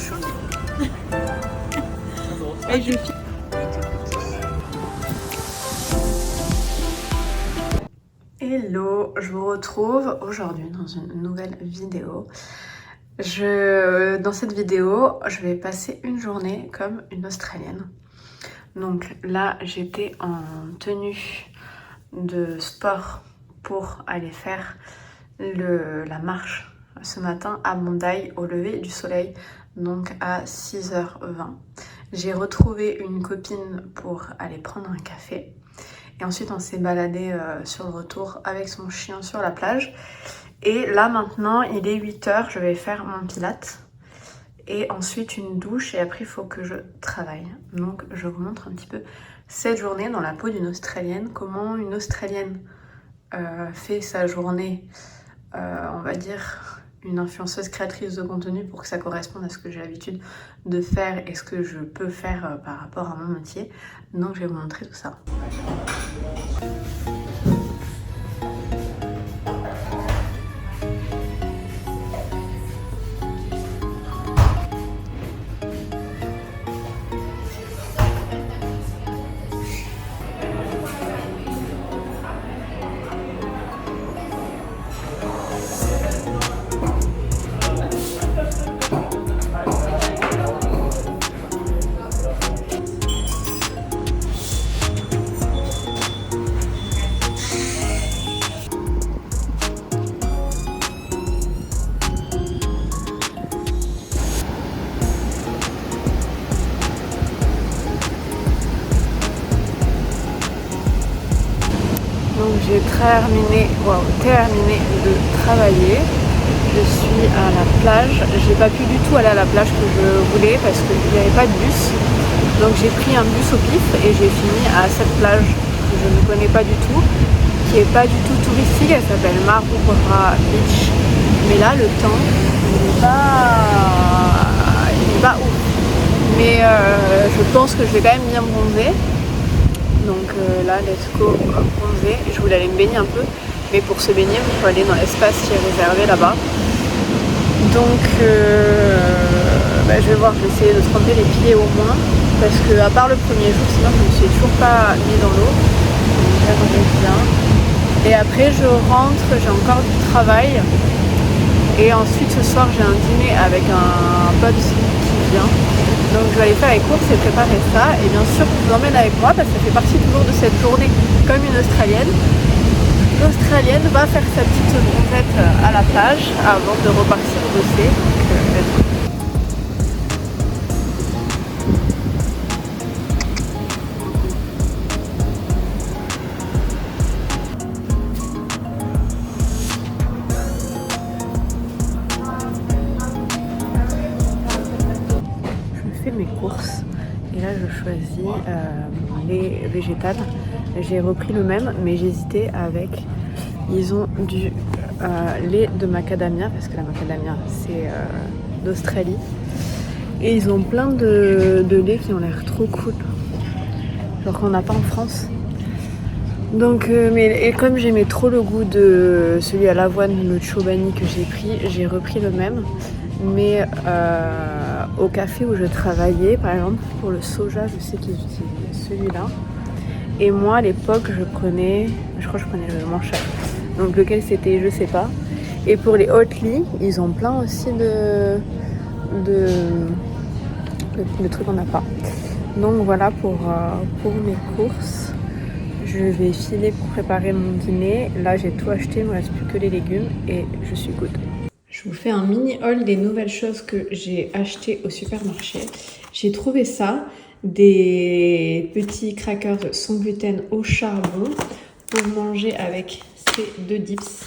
chaude. Et je filme. Hello, je vous retrouve aujourd'hui dans une nouvelle vidéo. Dans cette vidéo, je vais passer une journée comme une Australienne. Donc là, j'étais en tenue de sport pour aller faire la marche ce matin à Bondi au lever du soleil, donc à 6h20. J'ai retrouvé une copine pour aller prendre un café. Et ensuite, on s'est baladé sur le retour avec son chien sur la plage. Et là, maintenant, il est 8h, je vais faire mon pilate. Et ensuite, une douche. Et après, il faut que je travaille. Donc, je vous montre un petit peu cette journée dans la peau d'une Australienne. Comment une Australienne fait sa journée, on va dire, une influenceuse créatrice de contenu pour que ça corresponde à ce que j'ai l'habitude de faire et ce que je peux faire par rapport à mon métier. Donc, je vais vous montrer tout ça. Donc j'ai terminé de travailler. Je suis à la plage. J'ai pas pu du tout aller à la plage que je voulais parce qu'il n'y avait pas de bus. Donc j'ai pris un bus au pif et j'ai fini à cette plage que je ne connais pas du tout, qui est pas du tout touristique. Elle s'appelle Maroubra Beach. Mais là le temps il est pas ouf. Mais je pense que je vais quand même bien bronzer. Donc là, let's go bronzer. Je voulais aller me baigner un peu, mais pour se baigner, il faut aller dans l'espace qui est réservé là-bas. Donc je vais voir, je vais essayer de tremper les pieds au moins, parce que à part le premier jour, sinon je ne me suis toujours pas mis dans l'eau. Donc j'aimerais bien. Et après je rentre, j'ai encore du travail. Et ensuite ce soir j'ai un dîner avec un pote qui vient. Donc je vais aller faire les courses et préparer ça. Et bien sûr je vous emmène avec moi parce que ça fait partie toujours de cette journée comme une Australienne. L'Australienne va faire sa petite bronzette à la plage avant de repartir bosser. Donc let's go. Mes courses et là je choisis les végétales. J'ai repris le même mais j'hésitais avec, ils ont du lait de macadamia parce que la macadamia c'est d'Australie et ils ont plein de laits qui ont l'air trop cool, genre qu'on n'a pas en France. Donc et comme j'aimais trop le goût de celui à l'avoine, le Chobani que j'ai pris, j'ai repris le même. Mais au café où je travaillais, par exemple, pour le soja, je sais qu'ils utilisent celui-là. Et moi, à l'époque, je crois que je prenais le moins cher. Donc lequel c'était, je sais pas. Et pour les Oatly, ils ont plein aussi de trucs qu'on n'a pas. Donc voilà pour mes courses. Je vais filer pour préparer mon dîner. Là, j'ai tout acheté, il ne me reste plus que les légumes et je suis good. Je vous fais un mini haul des nouvelles choses que j'ai achetées au supermarché. J'ai trouvé ça, des petits crackers sans gluten au charbon pour manger avec ces deux dips,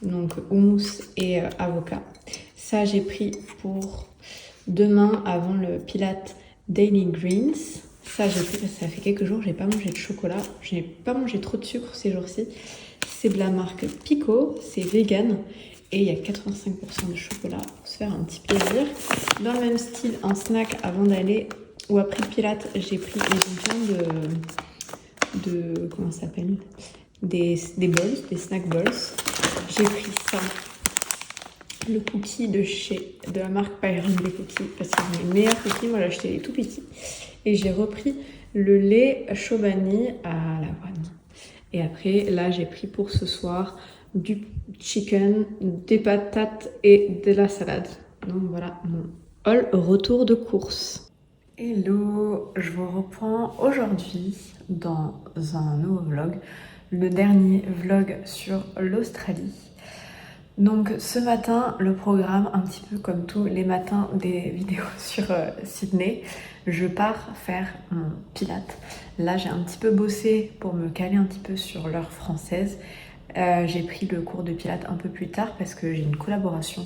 donc houmous et avocat. Ça j'ai pris pour demain avant le Pilate Daily Greens. Ça j'ai pris parce que ça fait quelques jours, j'ai pas mangé de chocolat, j'ai pas mangé trop de sucre ces jours-ci. C'est de la marque Pico, c'est vegan. Et il y a 85% de chocolat pour se faire un petit plaisir. Dans le même style, un snack avant d'aller ou après le Pilate, j'ai pris, ils ont plein de comment ça s'appelle, des balls, des snack balls. J'ai pris ça le cookie de la marque Byron, les cookies, parce que c'est les meilleurs cookies. Moi j'ai acheté les tout petits et j'ai repris le lait Chobani à l'avoine. Et après là j'ai pris pour ce soir du chicken, des patates et de la salade. Donc voilà mon haul retour de course. Hello, je vous reprends aujourd'hui dans un nouveau vlog, le dernier vlog sur l'Australie. Donc ce matin, le programme, un petit peu comme tous les matins des vidéos sur Sydney, je pars faire mon pilate. Là j'ai un petit peu bossé pour me caler un petit peu sur l'heure française. J'ai pris le cours de pilates un peu plus tard parce que j'ai une collaboration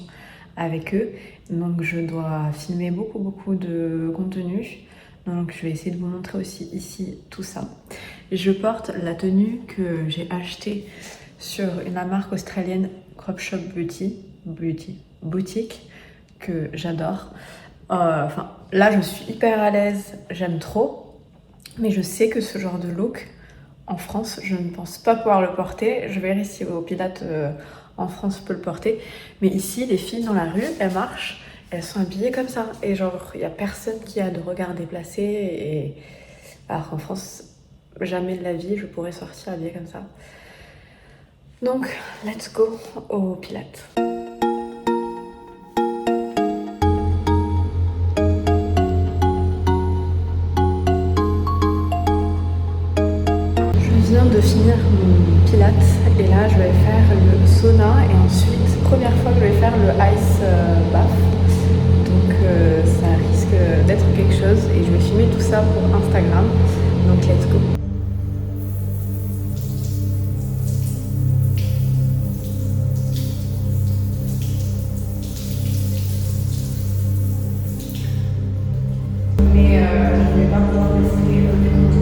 avec eux. Donc je dois filmer beaucoup de contenu. Donc je vais essayer de vous montrer aussi ici tout ça. Je porte la tenue que j'ai achetée sur la marque australienne Crop Shop Boutique que j'adore. Enfin là je suis hyper à l'aise, j'aime trop. Mais je sais que ce genre de look en France, je ne pense pas pouvoir le porter. Je verrai si au Pilates en France je peux le porter. Mais ici, les filles dans la rue, elles marchent, elles sont habillées comme ça. Et genre, il n'y a personne qui a de regard déplacé. Et... alors qu'en France, jamais de la vie, je pourrais sortir habillée comme ça. Donc, let's go au Pilates. De finir mon pilates et là je vais faire le sauna et ensuite première fois que je vais faire le ice bath, donc ça risque d'être quelque chose et je vais filmer tout ça pour Instagram, donc let's go. Mais je ne vais pas pouvoir rester le même temps.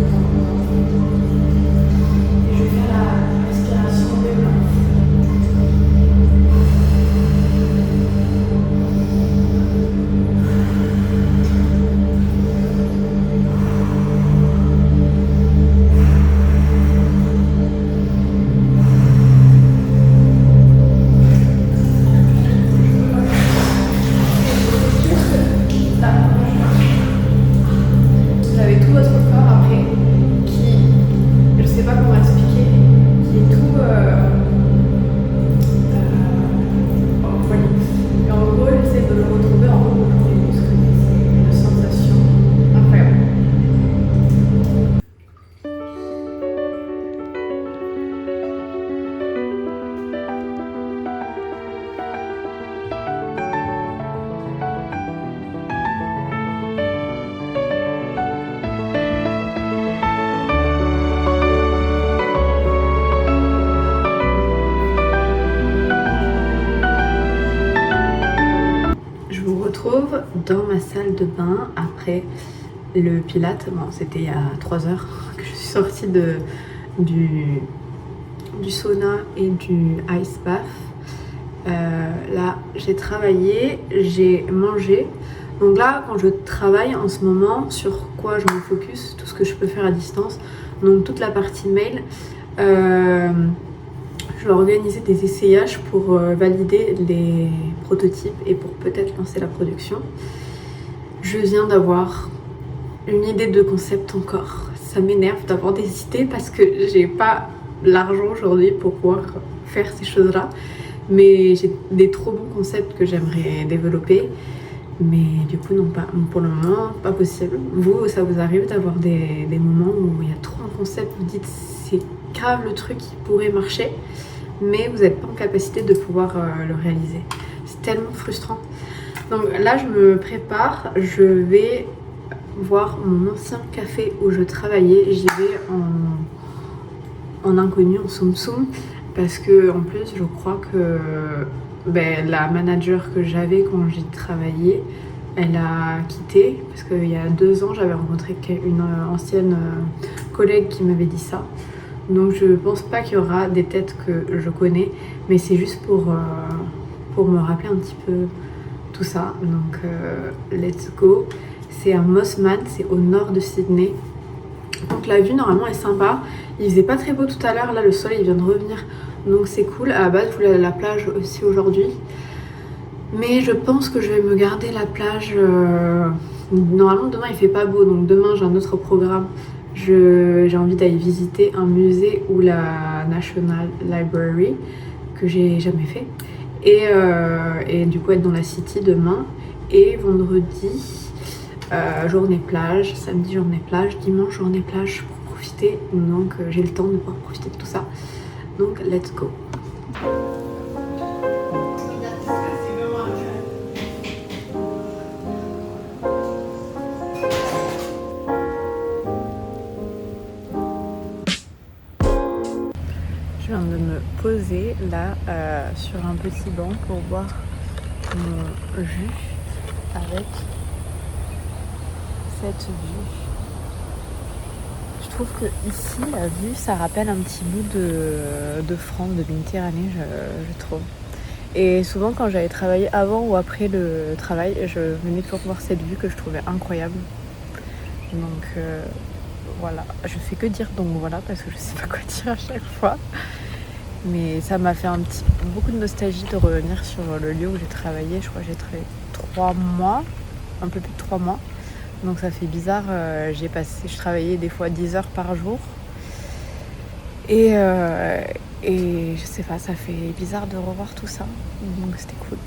Dans ma salle de bain après le pilate. Bon, c'était il y a 3 heures que je suis sortie du sauna et du ice bath. Là j'ai travaillé, j'ai mangé. Donc là quand je travaille en ce moment, sur quoi je me focus, tout ce que je peux faire à distance, donc toute la partie mail, je vais organiser des essayages pour valider les prototypes et pour peut-être lancer la production. Je viens d'avoir une idée de concept encore. Ça m'énerve d'avoir des idées parce que j'ai pas l'argent aujourd'hui pour pouvoir faire ces choses-là. Mais j'ai des trop bons concepts que j'aimerais développer. Mais du coup, non, pas, pour le moment, pas possible. Vous, ça vous arrive d'avoir des moments où il y a trop un concept, vous dites c'est grave le truc qui pourrait marcher, mais vous n'êtes pas en capacité de pouvoir le réaliser. C'est tellement frustrant. Donc là, je me prépare, je vais voir mon ancien café où je travaillais. J'y vais en inconnu, en soum soum, parce que en plus, je crois que la manager que j'avais quand j'y travaillais, elle a quitté, parce qu'il y a 2 ans, j'avais rencontré une ancienne collègue qui m'avait dit ça. Donc je pense pas qu'il y aura des têtes que je connais, mais c'est juste pour me rappeler un petit peu tout ça. Donc let's go. C'est à Mossman, c'est au nord de Sydney. Donc la vue normalement est sympa. Il faisait pas très beau tout à l'heure, là le soleil vient de revenir, donc c'est cool. À la base je voulais aller à la plage aussi aujourd'hui, Mais je pense que je vais me garder la plage. Normalement demain il fait pas beau, donc demain j'ai un autre programme. J'ai envie d'aller visiter un musée ou la National Library que j'ai jamais fait. Et du coup être dans la city demain. Et vendredi, journée plage, samedi journée plage, dimanche journée plage pour profiter. Donc j'ai le temps de pouvoir profiter de tout ça. Donc let's go. Je viens de me poser là sur un petit banc pour boire mon jus avec cette vue. Je trouve que ici la vue ça rappelle un petit bout de France, de Méditerranée, je trouve. Et souvent quand j'allais travailler avant ou après le travail, je venais toujours voir cette vue que je trouvais incroyable. Donc voilà, je fais que dire donc voilà parce que je sais pas quoi dire à chaque fois. Mais ça m'a fait beaucoup de nostalgie de revenir sur le lieu où j'ai travaillé. Je crois que j'ai travaillé 3 mois, un peu plus de 3 mois. Donc ça fait bizarre, je travaillais des fois 10 heures par jour. Et je sais pas, ça fait bizarre de revoir tout ça. Donc c'était cool.